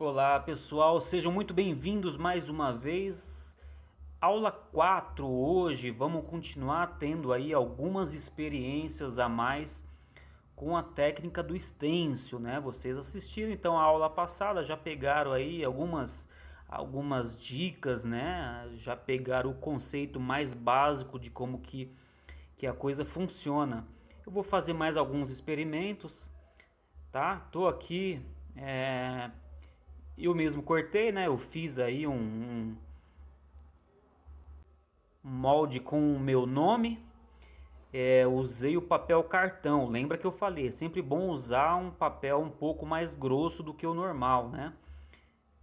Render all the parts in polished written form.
Olá pessoal, sejam muito bem-vindos mais uma vez. Aula 4 hoje, vamos continuar tendo aí algumas experiências a mais com a técnica do stencil, né? Vocês assistiram então a aula passada, já pegaram aí algumas dicas, né? Já pegaram o conceito mais básico de como que a coisa funciona. Eu vou fazer mais alguns experimentos, tá? Tô aqui eu mesmo cortei, né? Eu fiz aí um molde com o meu nome. Usei o papel cartão. Lembra que eu falei, é sempre bom usar um papel um pouco mais grosso do que o normal, né?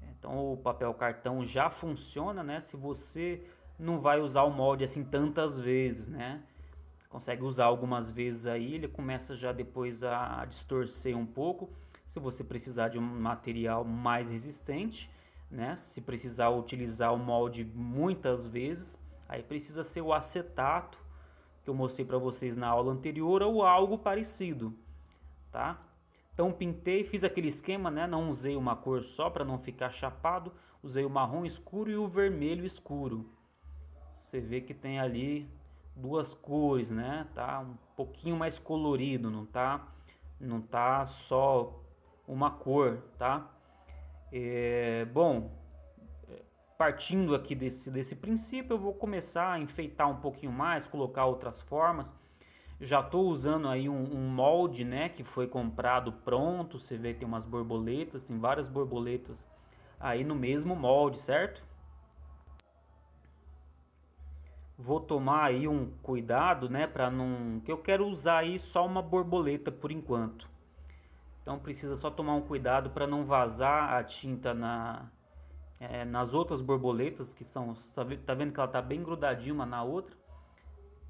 Então o papel cartão já funciona, né? Se você não vai usar o molde assim tantas vezes, né? Consegue usar algumas vezes aí, ele começa já depois a distorcer um pouco. Se você precisar de um material mais resistente, né? Se precisar utilizar o molde muitas vezes, aí precisa ser o acetato que eu mostrei para vocês na aula anterior ou algo parecido, tá? Então pintei, fiz aquele esquema, né? Não usei uma cor só para não ficar chapado, usei o marrom escuro e o vermelho escuro. Você vê que tem ali duas cores, né? Tá um pouquinho mais colorido, não tá só uma cor, tá? Bom, partindo aqui desse princípio, eu vou começar a enfeitar um pouquinho mais, colocar outras formas. Já estou usando aí um molde, né, que foi comprado pronto. Você vê que tem umas borboletas, tem várias borboletas aí no mesmo molde, certo? Vou tomar aí um cuidado, né, para não, que eu quero usar aí só uma borboleta por enquanto. Então precisa só tomar um cuidado para não vazar a tinta nas outras borboletas que são, tá vendo que ela tá bem grudadinha uma na outra,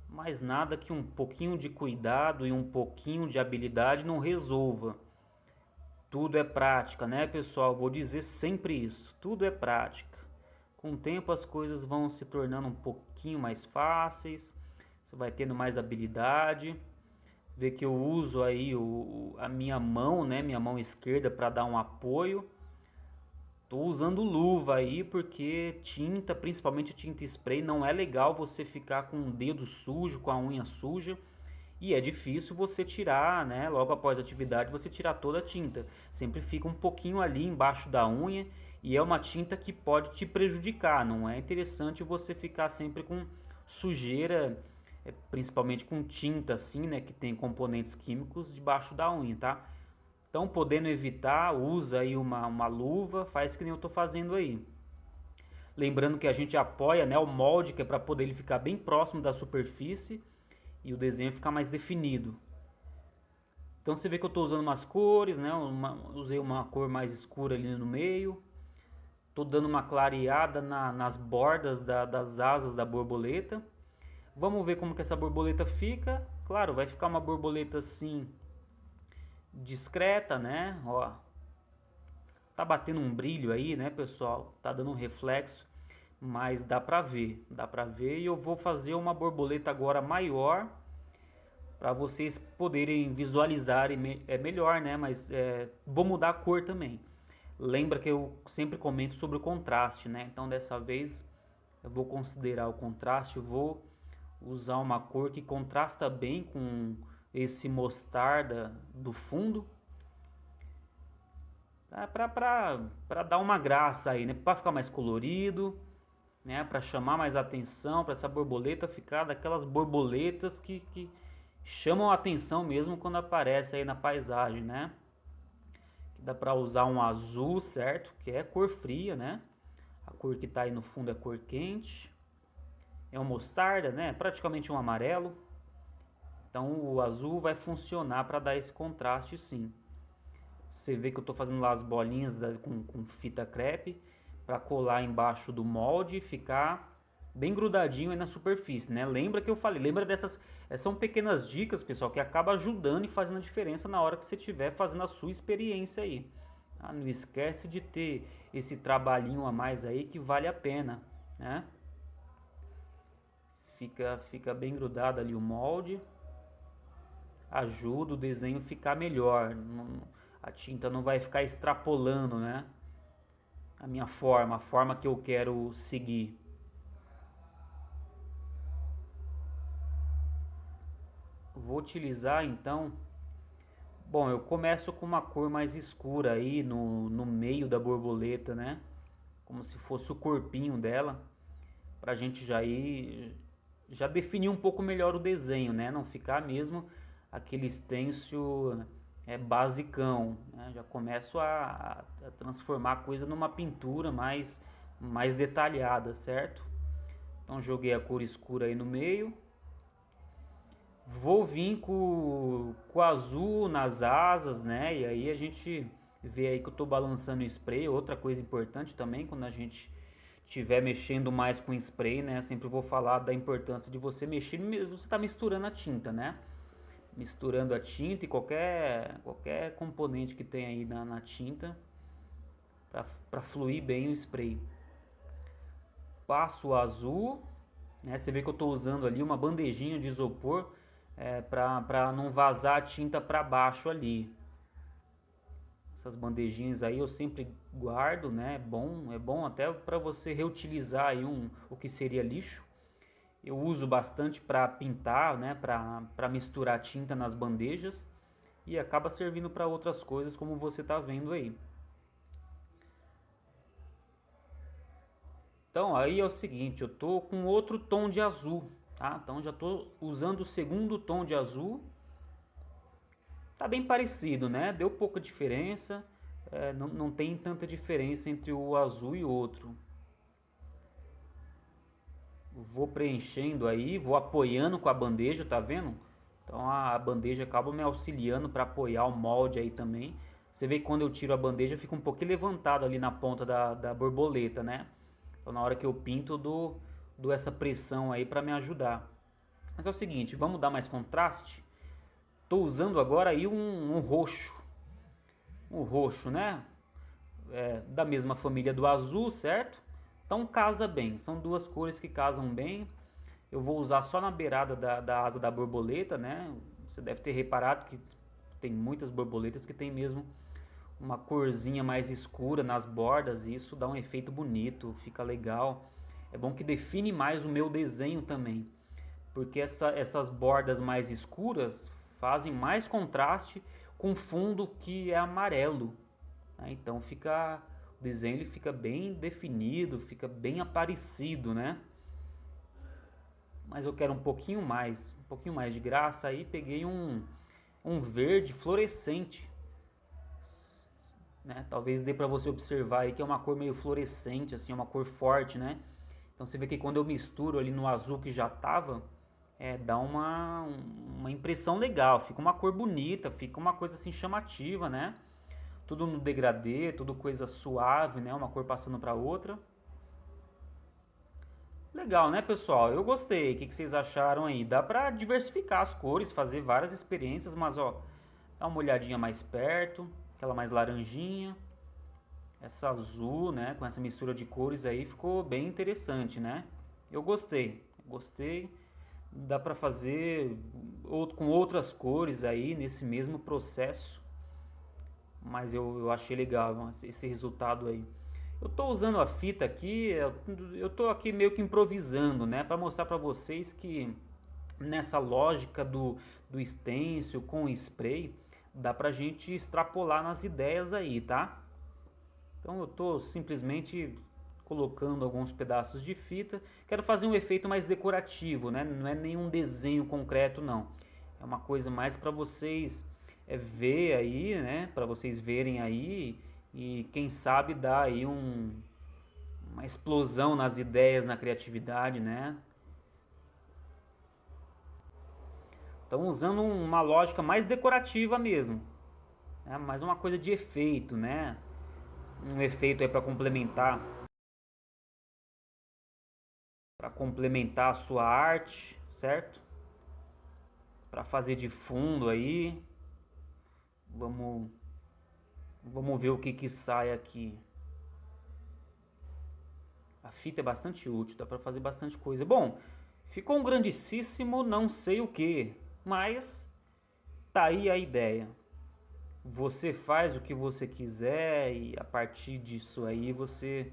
mas nada que um pouquinho de cuidado e um pouquinho de habilidade não resolva. Tudo é prática, né, pessoal? Vou dizer sempre isso. Tudo é prática. Com o tempo as coisas vão se tornando um pouquinho mais fáceis. Você vai tendo mais habilidade. Vê que eu uso aí a minha mão, né, minha mão esquerda para dar um apoio. Tô usando luva aí porque tinta, principalmente tinta spray, não é legal você ficar com o dedo sujo, com a unha suja. E é difícil você tirar, né? Logo após a atividade, você tirar toda a tinta. Sempre fica um pouquinho ali embaixo da unha e é uma tinta que pode te prejudicar. Não é interessante você ficar sempre com sujeira, principalmente com tinta assim, né? Que tem componentes químicos debaixo da unha, tá? Então, podendo evitar, usa aí uma luva, faz que nem eu tô fazendo aí. Lembrando que a gente apoia, né, o molde, que é para poder ele ficar bem próximo da superfície e o desenho ficar mais definido. Então você vê que eu estou usando umas cores, né? Usei uma cor mais escura ali no meio. Estou dando uma clareada nas bordas das asas da borboleta. Vamos ver como que essa borboleta fica. Claro, vai ficar uma borboleta assim discreta, né? Ó, tá batendo um brilho aí, né, pessoal? Tá dando um reflexo, mas dá pra ver. E eu vou fazer uma borboleta agora maior para vocês poderem visualizar é melhor, né? Mas vou mudar a cor também. Lembra que eu sempre comento sobre o contraste, né? Então dessa vez eu vou considerar o contraste, vou usar uma cor que contrasta bem com esse mostarda do fundo, para dar uma graça aí, né? Para ficar mais colorido, né? Para chamar mais atenção, para essa borboleta ficar daquelas borboletas que chamam a atenção mesmo quando aparece aí na paisagem, né? Que dá para usar um azul, certo? Que é cor fria, né? A cor que tá aí no fundo é cor quente. É um mostarda, né? Praticamente um amarelo. Então o azul vai funcionar para dar esse contraste, sim. Você vê que eu estou fazendo lá as bolinhas com fita crepe para colar embaixo do molde e ficar bem grudadinho aí na superfície, né? Lembra que eu falei, lembra dessas, são pequenas dicas, pessoal, que acaba ajudando e fazendo a diferença na hora que você estiver fazendo a sua experiência aí. Ah, não esquece de ter esse trabalhinho a mais aí que vale a pena, né? Fica bem grudado ali o molde, ajuda o desenho a ficar melhor. A tinta não vai ficar extrapolando, né? a minha forma, a forma que eu quero seguir. Vou utilizar então. Bom, eu começo com uma cor mais escura aí no meio da borboleta, né? Como se fosse o corpinho dela, pra gente já definir um pouco melhor o desenho, né? Não ficar mesmo aquele stencil basicão, né? Já começo a transformar a coisa numa pintura mais detalhada, certo? Então joguei a cor escura aí no meio. Vou vir com o azul nas asas, né? E aí a gente vê aí que eu tô balançando o spray. Outra coisa importante também, quando a gente estiver mexendo mais com spray, né? Sempre vou falar da importância de você mexer, você tá misturando a tinta, né? Misturando a tinta e qualquer componente que tem aí na tinta para fluir bem o spray. Passo o azul, né? Você vê que eu estou usando ali uma bandejinha de isopor para não vazar a tinta para baixo ali. Essas bandejinhas aí eu sempre guardo, né? É bom até para você reutilizar aí o que seria lixo. Eu uso bastante para pintar, né? Para misturar tinta nas bandejas e acaba servindo para outras coisas, como você está vendo aí. Então aí é o seguinte, eu tô com outro tom de azul, tá? Então já tô usando o segundo tom de azul. Tá bem parecido, né? Deu pouca diferença, não tem tanta diferença entre o azul e o outro. Vou preenchendo aí, vou apoiando com a bandeja, tá vendo? Então a bandeja acaba me auxiliando para apoiar o molde aí também. Você vê que quando eu tiro a bandeja fica um pouquinho levantado ali na ponta da borboleta, né? Então na hora que eu pinto eu dou essa pressão aí para me ajudar. Mas é o seguinte, vamos dar mais contraste? Estou usando agora aí um roxo. Um roxo, né? Da mesma família do azul, certo? Então casa bem, são duas cores que casam bem. Eu vou usar só na beirada da asa da borboleta, né? Você deve ter reparado que tem muitas borboletas que tem mesmo uma corzinha mais escura nas bordas, e isso dá um efeito bonito, fica legal. É bom que define mais o meu desenho também, porque essas bordas mais escuras fazem mais contraste com o fundo que é amarelo, né? Então o desenho ele fica bem definido, fica bem aparecido, né? Mas eu quero um pouquinho mais de graça, aí peguei um verde fluorescente, né? Talvez dê para você observar aí que é uma cor meio fluorescente, assim, uma cor forte, né? Então você vê que quando eu misturo ali no azul que já tava, dá uma impressão legal, fica uma cor bonita, fica uma coisa assim chamativa, né? Tudo no degradê, tudo coisa suave, né? Uma cor passando para outra. Legal, né, pessoal? Eu gostei. O que vocês acharam aí? Dá pra diversificar as cores, fazer várias experiências, mas ó, dá uma olhadinha mais perto, aquela mais laranjinha, essa azul, né, com essa mistura de cores aí ficou bem interessante, né? Eu gostei. Dá pra fazer com outras cores aí nesse mesmo processo, mas eu achei legal esse resultado aí. Eu tô usando a fita aqui, eu tô aqui meio que improvisando, né, para mostrar para vocês que nessa lógica do stencil com o spray, dá pra gente extrapolar nas ideias aí, tá? Então eu tô simplesmente colocando alguns pedaços de fita. Quero fazer um efeito mais decorativo, né? Não é nenhum desenho concreto, não. É uma coisa mais para vocês ver aí, né? Para vocês verem aí e quem sabe dar aí uma explosão nas ideias, na criatividade, né? Estão usando uma lógica mais decorativa mesmo, né? Mais uma coisa de efeito, né? Um efeito aí para complementar a sua arte, certo? Para fazer de fundo aí. Vamos vamos ver o que sai aqui. A fita é bastante útil, dá para fazer bastante coisa. Bom, ficou um grandíssimo não sei o que, mas tá aí a ideia. Você faz o que você quiser e a partir disso aí você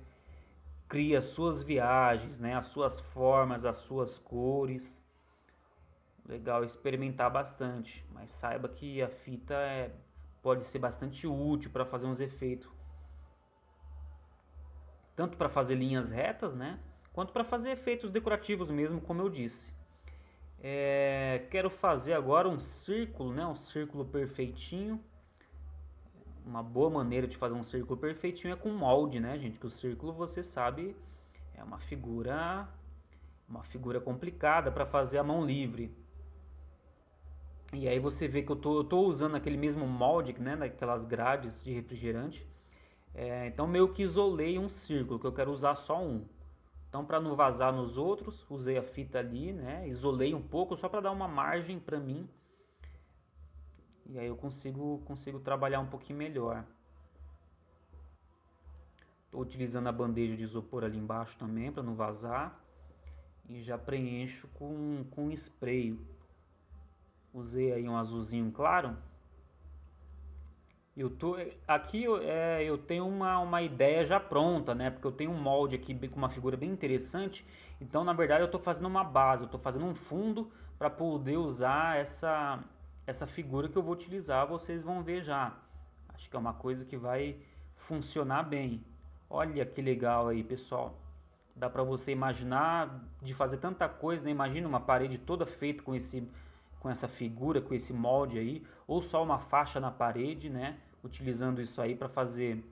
cria as suas viagens, né? As suas formas, as suas cores. Legal experimentar bastante, mas saiba que a fita pode ser bastante útil para fazer uns efeitos, tanto para fazer linhas retas, né? Quanto para fazer efeitos decorativos mesmo, como eu disse. Quero fazer agora um círculo, né? Um círculo perfeitinho. Uma boa maneira de fazer um círculo perfeitinho é com molde, né, gente? Que o círculo, você sabe, é uma figura complicada para fazer à mão livre. E aí você vê que eu tô usando aquele mesmo molde, né, daquelas grades de refrigerante. Então meio que isolei um círculo, que eu quero usar só um. Então para não vazar nos outros, usei a fita ali, né, isolei um pouco só para dar uma margem para mim. E aí eu consigo trabalhar um pouquinho melhor. Estou utilizando a bandeja de isopor ali embaixo também para não vazar. E já preencho com spray. Usei aí um azulzinho claro. Aqui eu tenho uma ideia já pronta, né? Porque eu tenho um molde aqui com uma figura bem interessante. Então, na verdade, eu estou fazendo uma base, eu estou fazendo um fundo para poder usar essa figura que eu vou utilizar. Vocês vão ver já. Acho que é uma coisa que vai funcionar bem. Olha que legal aí, pessoal. Dá para você imaginar de fazer tanta coisa, né? Imagina uma parede toda feita com essa figura, com esse molde aí, ou só uma faixa na parede, né? Utilizando isso aí para fazer,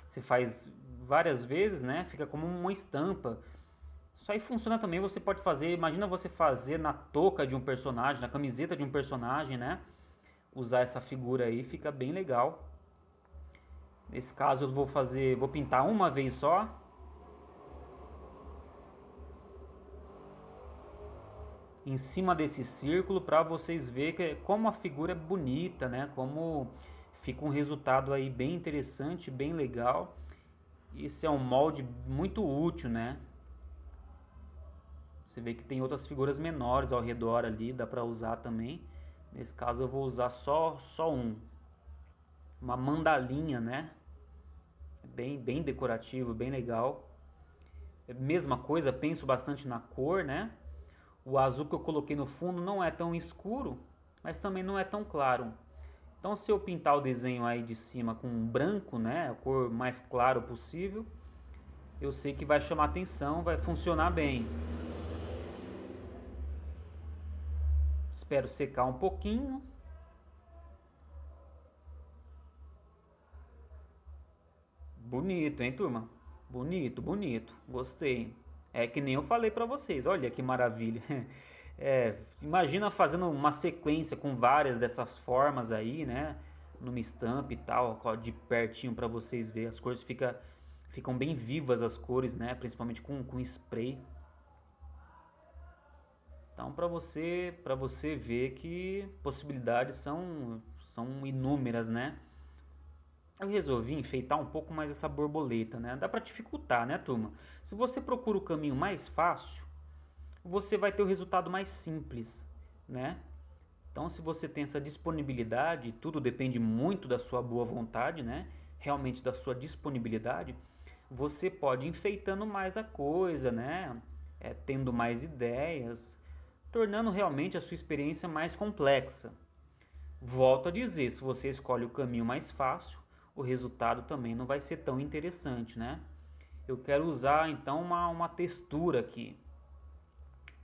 você faz várias vezes, né? Fica como uma estampa. Isso aí funciona também, você pode fazer, imagina você fazer na touca de um personagem, na camiseta de um personagem, né? Usar essa figura aí, fica bem legal. Nesse caso eu vou pintar uma vez só. Em cima desse círculo para vocês verem como a figura é bonita, né? Como fica um resultado aí bem interessante, bem legal. Esse é um molde muito útil, né? Você vê que tem outras figuras menores ao redor ali, dá para usar também. Nesse caso eu vou usar só uma mandalinha, né? Bem decorativo, bem legal. Mesma coisa, penso bastante na cor, né? O azul que eu coloquei no fundo não é tão escuro, mas também não é tão claro. Então, se eu pintar o desenho aí de cima com branco, né, a cor mais clara possível, eu sei que vai chamar atenção, vai funcionar bem. Espero secar um pouquinho. Bonito, hein, turma? Bonito, bonito. Gostei. É que nem eu falei pra vocês. Olha que maravilha. Imagina fazendo uma sequência com várias dessas formas aí, né? Numa estampa e tal, de pertinho pra vocês verem. As cores ficam bem vivas, as cores, né? Principalmente com spray. Então, para você ver que possibilidades são inúmeras, né? Eu resolvi enfeitar um pouco mais essa borboleta, né? Dá para dificultar, né, turma? Se você procura o caminho mais fácil, você vai ter o resultado mais simples, né? Então, se você tem essa disponibilidade, tudo depende muito da sua boa vontade, né? Realmente da sua disponibilidade, você pode ir enfeitando mais a coisa, né? Tendo mais ideias, tornando realmente a sua experiência mais complexa. Volto a dizer, se você escolhe o caminho mais fácil, o resultado também não vai ser tão interessante, né? Eu quero usar então uma textura aqui.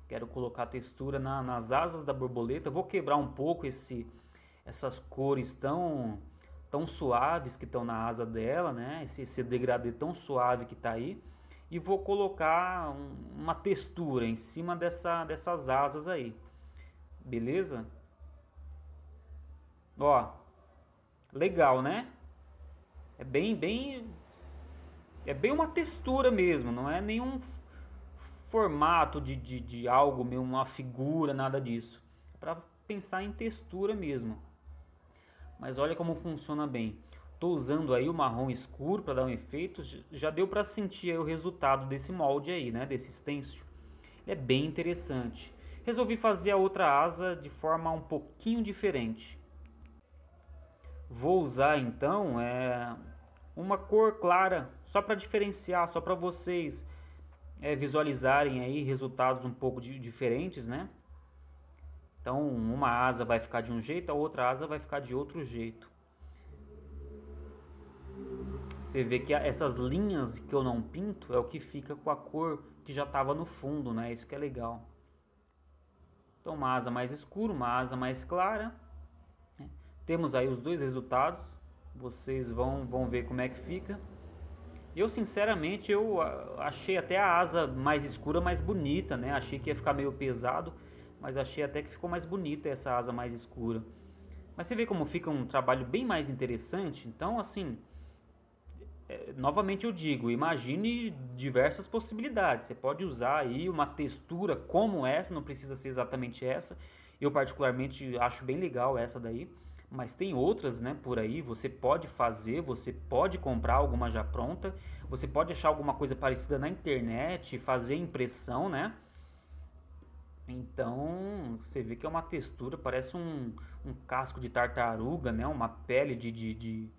Quero colocar a textura nas asas da borboleta. Eu vou quebrar um pouco essas cores tão suaves que estão na asa dela, né? Esse degradê tão suave que está aí. E vou colocar uma textura em cima dessas asas aí. Beleza? Ó, legal, né? É é bem uma textura mesmo, não é nenhum formato de algo, uma figura, nada disso. É para pensar em textura mesmo. Mas olha como funciona bem. Estou usando aí o marrom escuro para dar um efeito. Já deu para sentir aí o resultado desse molde aí, né? Desse stencil. Ele é bem interessante. Resolvi fazer a outra asa de forma um pouquinho diferente. Vou usar então uma cor clara, só para diferenciar, só para vocês visualizarem aí resultados um pouco diferentes, né? Então, uma asa vai ficar de um jeito, a outra asa vai ficar de outro jeito. Você vê que essas linhas que eu não pinto é o que fica com a cor que já estava no fundo, né? Isso que é legal. Então, uma asa mais escura, uma asa mais clara. Temos aí os dois resultados. Vocês vão ver como é que fica. Eu, sinceramente, eu achei até a asa mais escura mais bonita, né? Achei que ia ficar meio pesado, mas achei até que ficou mais bonita essa asa mais escura. Mas você vê como fica um trabalho bem mais interessante. Então, assim, novamente eu digo, imagine diversas possibilidades. Você pode usar aí uma textura como essa, não precisa ser exatamente essa. Eu particularmente acho bem legal essa daí, mas tem outras, né, por aí. Você pode fazer, você pode comprar alguma já pronta, você pode achar alguma coisa parecida na internet, fazer impressão, né? Então, você vê que é uma textura, parece um casco de tartaruga, né? Uma pele de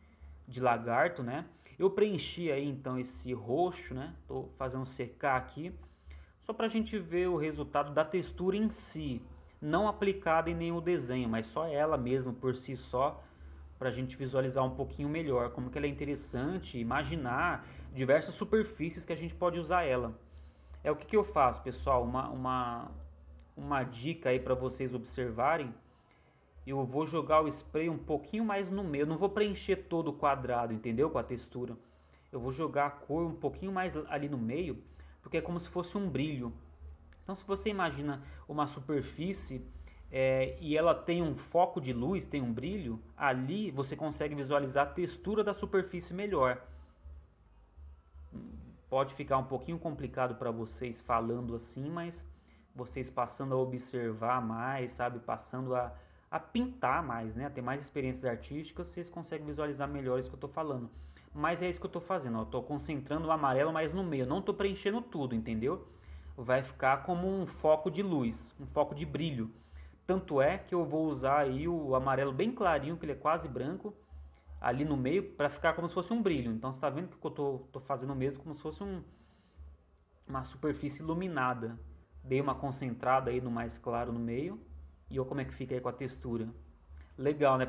lagarto, né? Eu preenchi aí então esse roxo, né? Tô fazendo secar aqui, só para a gente ver o resultado da textura em si, não aplicada em nenhum desenho, mas só ela mesmo por si só, para a gente visualizar um pouquinho melhor como que ela é interessante, imaginar diversas superfícies que a gente pode usar ela. É o que eu faço, pessoal, uma dica aí para vocês observarem. Eu vou jogar o spray um pouquinho mais no meio, eu não vou preencher todo o quadrado, entendeu? Com a textura. Eu vou jogar a cor um pouquinho mais ali no meio, porque é como se fosse um brilho. Então, se você imagina uma superfície e ela tem um foco de luz, tem um brilho, ali você consegue visualizar a textura da superfície melhor. Pode ficar um pouquinho complicado para vocês falando assim, mas vocês passando a observar mais, sabe? Passando a pintar mais, né? A ter mais experiências artísticas, vocês conseguem visualizar melhor isso que eu estou falando. Mas é isso que eu estou fazendo, ó. Eu estou concentrando o amarelo mais no meio, eu não estou preenchendo tudo, entendeu? Vai ficar como um foco de luz, um foco de brilho. Tanto é que eu vou usar aí o amarelo bem clarinho, que ele é quase branco, ali no meio, para ficar como se fosse um brilho. Então você está vendo que eu tô fazendo mesmo como se fosse uma superfície iluminada. Dei uma concentrada aí no mais claro no meio. E olha como é que fica aí com a textura. Legal, né?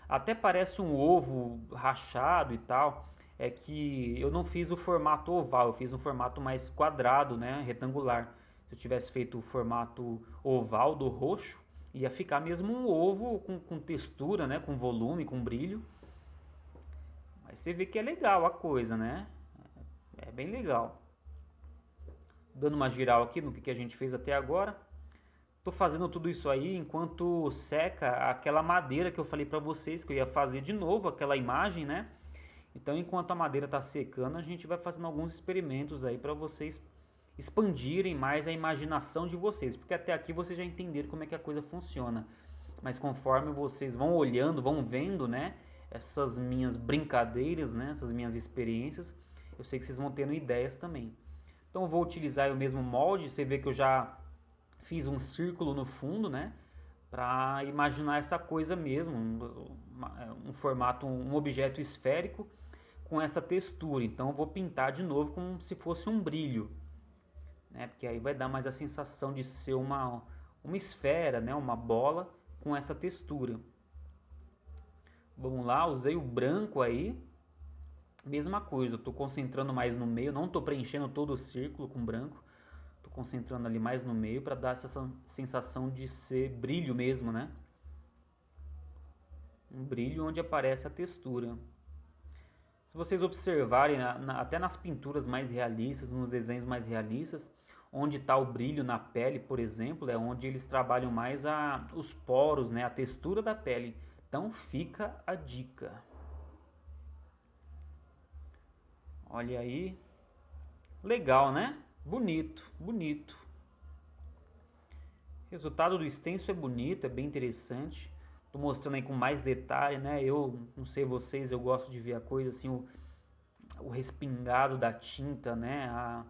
Até parece um ovo rachado e tal. É que eu não fiz o formato oval, eu fiz um formato mais quadrado, né? Retangular. Se eu tivesse feito o formato oval do roxo, ia ficar mesmo um ovo com textura, né? Com volume, com brilho. Mas você vê que é legal a coisa, né? É bem legal. Dando uma geral aqui no que a gente fez até agora. Tô fazendo tudo isso aí enquanto seca aquela madeira que eu falei para vocês que eu ia fazer de novo aquela imagem, né? Então, enquanto a madeira tá secando, a gente vai fazendo alguns experimentos aí para vocês expandirem mais a imaginação de vocês, porque até aqui vocês já entenderam como é que a coisa funciona. Mas conforme vocês vão olhando, vão vendo, né, essas minhas brincadeiras, né, essas minhas experiências, eu sei que vocês vão tendo ideias também. Então, eu vou utilizar o mesmo molde, você vê que eu já fiz um círculo no fundo, né? Para imaginar essa coisa mesmo, um formato, um objeto esférico com essa textura. Então eu vou pintar de novo como se fosse um brilho, né? Porque aí vai dar mais a sensação de ser uma esfera, né? Uma bola com essa textura. Vamos lá, usei o branco aí, mesma coisa, eu estou concentrando mais no meio, não estou preenchendo todo o círculo com branco. Concentrando ali mais no meio para dar essa sensação de ser brilho mesmo, né? Um brilho onde aparece a textura. Se vocês observarem, até nas pinturas mais realistas, nos desenhos mais realistas, onde está o brilho na pele, por exemplo, é onde eles trabalham mais os poros, né? A textura da pele. Então fica a dica. Olha aí. Legal, né? Bonito, bonito. O resultado do stencil é bonito, é bem interessante. Tô mostrando aí com mais detalhe, né? Eu não sei vocês, eu gosto de ver a coisa assim, o respingado da tinta, né?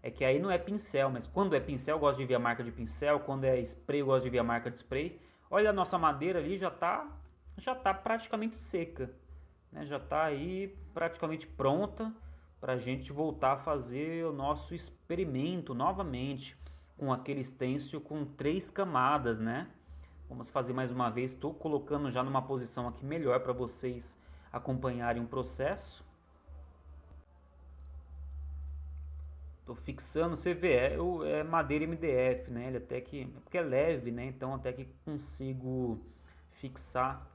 É que aí não é pincel, mas quando é pincel eu gosto de ver a marca de pincel, quando é spray eu gosto de ver a marca de spray. Olha a nossa madeira ali, já está praticamente seca, né? Já está aí praticamente pronta para a gente voltar a fazer o nosso experimento novamente com aquele stencil com 3 camadas, né? Vamos fazer mais uma vez, estou colocando já numa posição aqui melhor para vocês acompanharem o processo. Estou fixando, você vê, é madeira MDF, né? Ele até que, porque é leve, né? Então até que consigo fixar.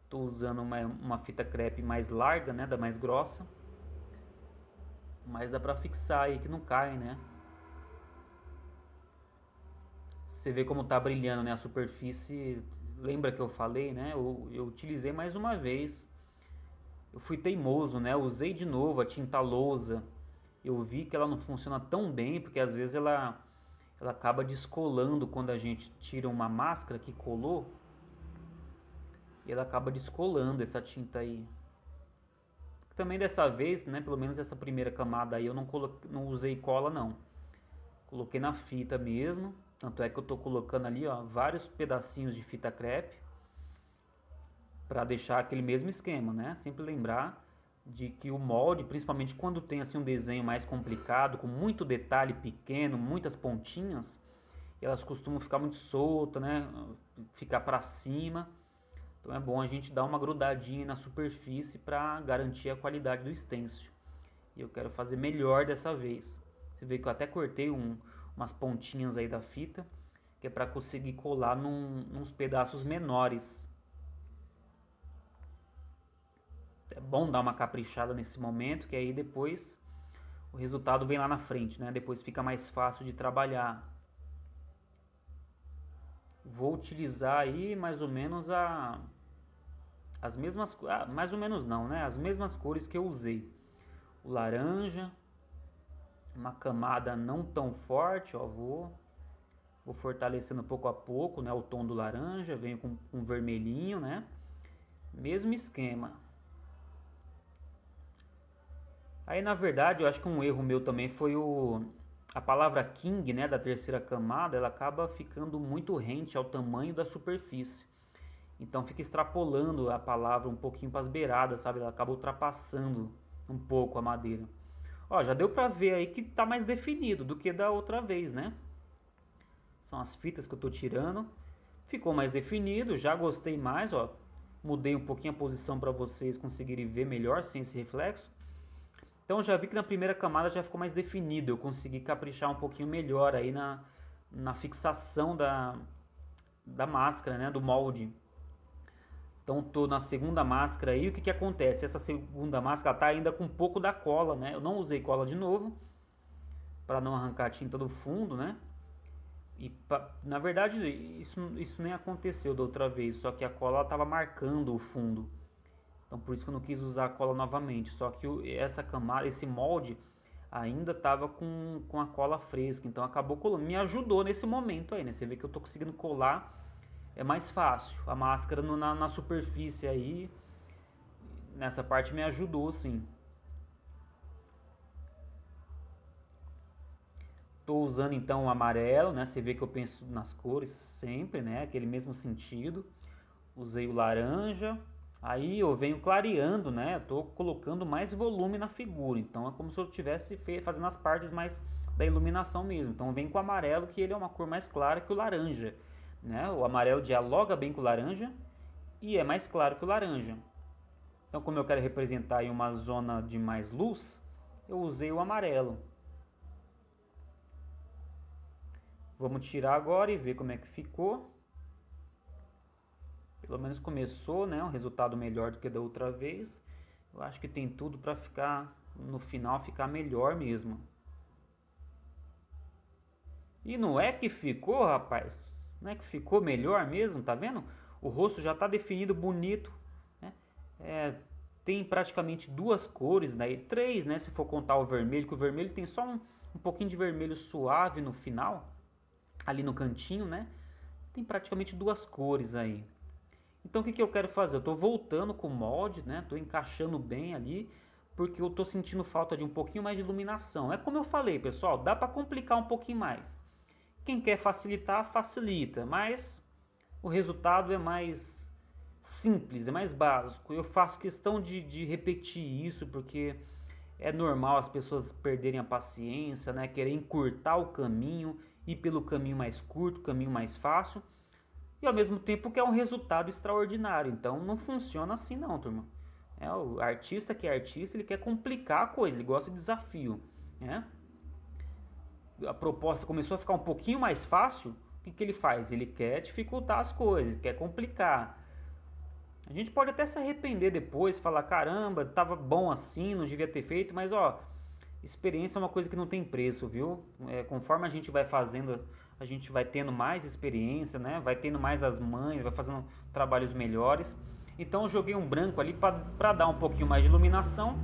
Estou usando uma fita crepe mais larga, né? Da mais grossa. Mas dá pra fixar aí que não cai, né? Você vê como tá brilhando, né? A superfície. Lembra que eu falei, né? Eu utilizei mais uma vez. Eu fui teimoso, né? Eu usei de novo a tinta lousa. Eu vi que ela não funciona tão bem, porque às vezes ela acaba descolando quando a gente tira uma máscara que colou. E ela acaba descolando essa tinta aí. Também dessa vez, né, pelo menos essa primeira camada aí eu não usei cola não. Coloquei na fita mesmo. Tanto é que eu tô colocando ali, ó, vários pedacinhos de fita crepe para deixar aquele mesmo esquema, né? Sempre lembrar de que o molde, principalmente quando tem assim um desenho mais complicado, com muito detalhe pequeno, muitas pontinhas, elas costumam ficar muito soltas, né? Ficar para cima. Então é bom a gente dar uma grudadinha na superfície para garantir a qualidade do stencil. E eu quero fazer melhor dessa vez. Você vê que eu até cortei umas pontinhas aí da fita, que é para conseguir colar nos pedaços menores. É bom dar uma caprichada nesse momento, que aí depois o resultado vem lá na frente, né? Depois fica mais fácil de trabalhar. Vou utilizar aí mais ou menos as mesmas, mais ou menos não, né? As mesmas cores que eu usei. O laranja, uma camada não tão forte, ó, vou fortalecendo pouco a pouco, né? O tom do laranja, venho com um vermelhinho, né? Mesmo esquema. Aí na verdade eu acho que um erro meu também foi a palavra king, né, da terceira camada, ela acaba ficando muito rente ao tamanho da superfície. Então fica extrapolando a palavra um pouquinho para as beiradas, sabe? Ela acaba ultrapassando um pouco a madeira. Ó, já deu para ver aí que tá mais definido do que da outra vez, né? São as fitas que eu tô tirando. Ficou mais definido, já gostei mais, ó. Mudei um pouquinho a posição para vocês conseguirem ver melhor sem esse reflexo. Então já vi que na primeira camada já ficou mais definido. Eu consegui caprichar um pouquinho melhor aí na fixação da máscara, né? Do molde. Então tô na segunda máscara aí, o que que acontece? Essa segunda máscara tá ainda com um pouco da cola, né? Eu não usei cola de novo, para não arrancar a tinta do fundo, né? E na verdade isso nem aconteceu da outra vez, só que a cola estava marcando o fundo. Então por isso que eu não quis usar a cola novamente, só que essa camada, esse molde ainda estava com a cola fresca, então acabou colando. Me ajudou nesse momento aí, né? Você vê que eu tô conseguindo colar, é mais fácil. A máscara na superfície aí, nessa parte me ajudou sim. Estou usando então o amarelo, né? Você vê que eu penso nas cores sempre, né? Aquele mesmo sentido. Usei o laranja. Aí eu venho clareando, né? Estou colocando mais volume na figura. Então é como se eu estivesse fazendo as partes mais da iluminação mesmo. Então eu venho com o amarelo, que ele é uma cor mais clara que o laranja, né? O amarelo dialoga bem com o laranja e é mais claro que o laranja. Então, como eu quero representar em uma zona de mais luz, eu usei o amarelo. Vamos tirar agora e ver como é que ficou. Pelo menos começou, né? Um resultado melhor do que da outra vez. Eu acho que tem tudo para ficar, no final, ficar melhor mesmo. E não é que ficou, rapaz? Não é que ficou melhor mesmo, tá vendo? O rosto já está definido bonito, né? Tem praticamente duas cores, né? E três, né? Se for contar o vermelho, que o vermelho tem só um pouquinho de vermelho suave no final, ali no cantinho, né? Tem praticamente duas cores aí. Então o que eu quero fazer? Eu estou voltando com o molde, né? Estou encaixando bem ali, porque eu estou sentindo falta de um pouquinho mais de iluminação. É como eu falei, pessoal, dá para complicar um pouquinho mais. Quem quer facilitar, facilita, mas o resultado é mais simples, é mais básico. Eu faço questão de repetir isso porque é normal as pessoas perderem a paciência, né? Querer encurtar o caminho, ir pelo caminho mais curto, caminho mais fácil, e ao mesmo tempo que é um resultado extraordinário. Então não funciona assim não, turma. O artista que é artista, ele quer complicar a coisa, ele gosta de desafio, né? A proposta começou a ficar um pouquinho mais fácil, o que ele faz? Ele quer dificultar as coisas, ele quer complicar. A gente pode até se arrepender depois, falar, caramba, tava bom assim, não devia ter feito, mas ó, experiência é uma coisa que não tem preço, viu? Conforme a gente vai fazendo, a gente vai tendo mais experiência, né? Vai tendo mais as mães, vai fazendo trabalhos melhores. Então eu joguei um branco ali para dar um pouquinho mais de iluminação.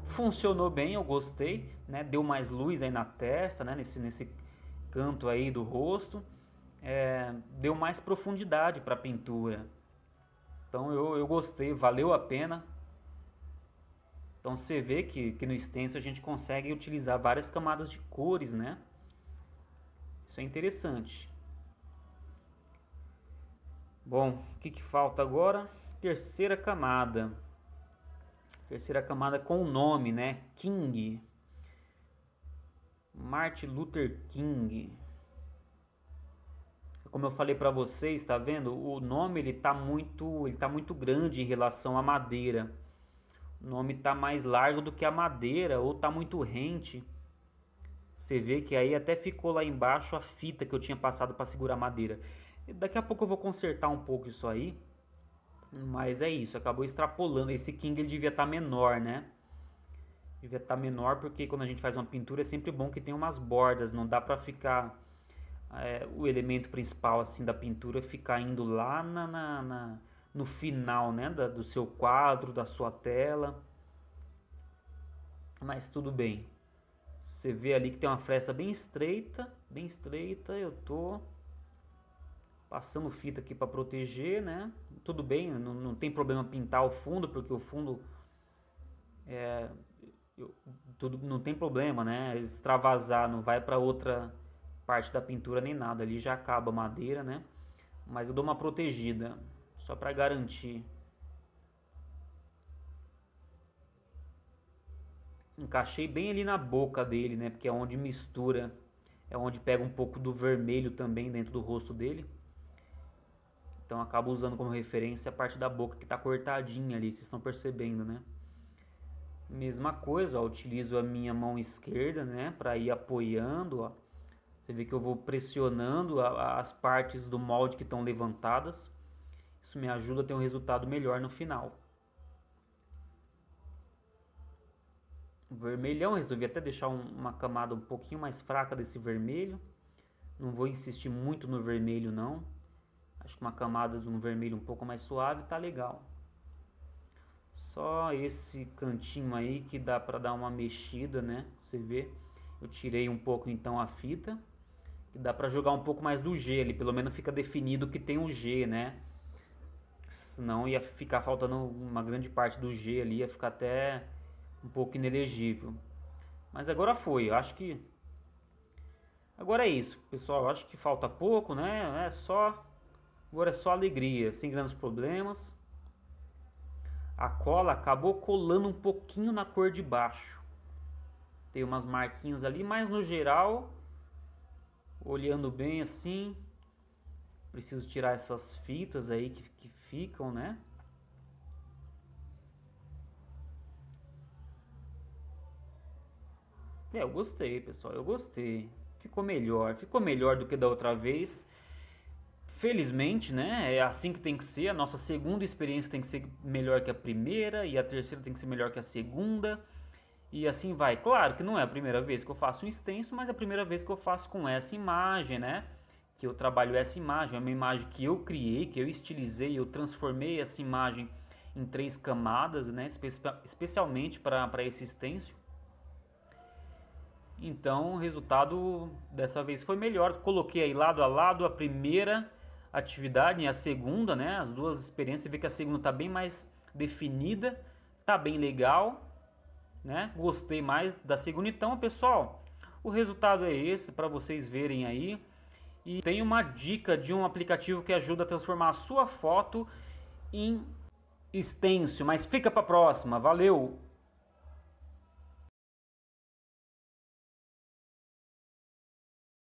Funcionou bem, eu gostei, né? Deu mais luz aí na testa, né? Nesse canto aí do rosto. Deu mais profundidade para a pintura. Então eu gostei, valeu a pena. Então você vê que no stencil a gente consegue utilizar várias camadas de cores, né? Isso é interessante. Bom, o que falta agora? Terceira camada. Terceira camada com o nome, né? King. Martin Luther King. Como eu falei para vocês, tá vendo? O nome ele tá muito grande em relação à madeira. O nome tá mais largo do que a madeira ou tá muito rente. Você vê que aí até ficou lá embaixo a fita que eu tinha passado para segurar a madeira. E daqui a pouco eu vou consertar um pouco isso aí. Mas é isso, acabou extrapolando. Esse King ele devia estar menor, né? Devia estar menor porque quando a gente faz uma pintura é sempre bom que tenha umas bordas. Não dá pra ficar o elemento principal assim da pintura ficar indo lá no final, né? Do seu quadro, da sua tela. Mas tudo bem. Você vê ali que tem uma fresta bem estreita. Bem estreita. Eu tô passando fita aqui para proteger, né? Tudo bem, não tem problema pintar o fundo, porque o fundo tudo não tem problema, né? Extravasar, não vai para outra parte da pintura nem nada, ali já acaba a madeira, né? Mas eu dou uma protegida, só para garantir. Encaixei bem ali na boca dele, né? Porque é onde mistura, é onde pega um pouco do vermelho também dentro do rosto dele. Então acabo usando como referência a parte da boca que está cortadinha ali, vocês estão percebendo, né? Mesma coisa, ó, utilizo a minha mão esquerda, né, para ir apoiando, ó. Você vê que eu vou pressionando as partes do molde que estão levantadas. Isso me ajuda a ter um resultado melhor no final. O vermelhão, resolvi até deixar uma camada um pouquinho mais fraca desse vermelho. Não vou insistir muito no vermelho não. Acho que uma camada de um vermelho um pouco mais suave tá legal. Só esse cantinho aí que dá pra dar uma mexida, né? Você vê. Eu tirei um pouco então a fita. Que dá pra jogar um pouco mais do G ali. Pelo menos fica definido que tem o G, né? Senão ia ficar faltando uma grande parte do G ali. Ia ficar até um pouco inelegível. Mas agora foi. Eu acho que... Agora é isso, pessoal. Eu acho que falta pouco, né? Agora é só alegria, sem grandes problemas. A cola acabou colando um pouquinho na cor de baixo. Tem umas marquinhas ali, mas no geral, olhando bem assim, preciso tirar essas fitas aí que ficam, né? Eu gostei, pessoal, eu gostei. Ficou melhor do que da outra vez. Felizmente, né? É assim que tem que ser. A nossa segunda experiência tem que ser melhor que a primeira, e a terceira tem que ser melhor que a segunda. E assim vai. Claro que não é a primeira vez que eu faço um extenso, mas é a primeira vez que eu faço com essa imagem, né? Que eu trabalho essa imagem. É uma imagem que eu criei, que eu estilizei, eu transformei essa imagem em 3 camadas, né? Especialmente para esse extenso. Então o resultado dessa vez foi melhor. Coloquei aí lado a lado a primeira atividade e a segunda, né? As duas experiências. Você vê que a segunda está bem mais definida, tá bem legal, né? Gostei mais da segunda. Então, pessoal, o resultado é esse para vocês verem aí. E tem uma dica de um aplicativo que ajuda a transformar a sua foto em extenso, mas fica para a próxima. Valeu!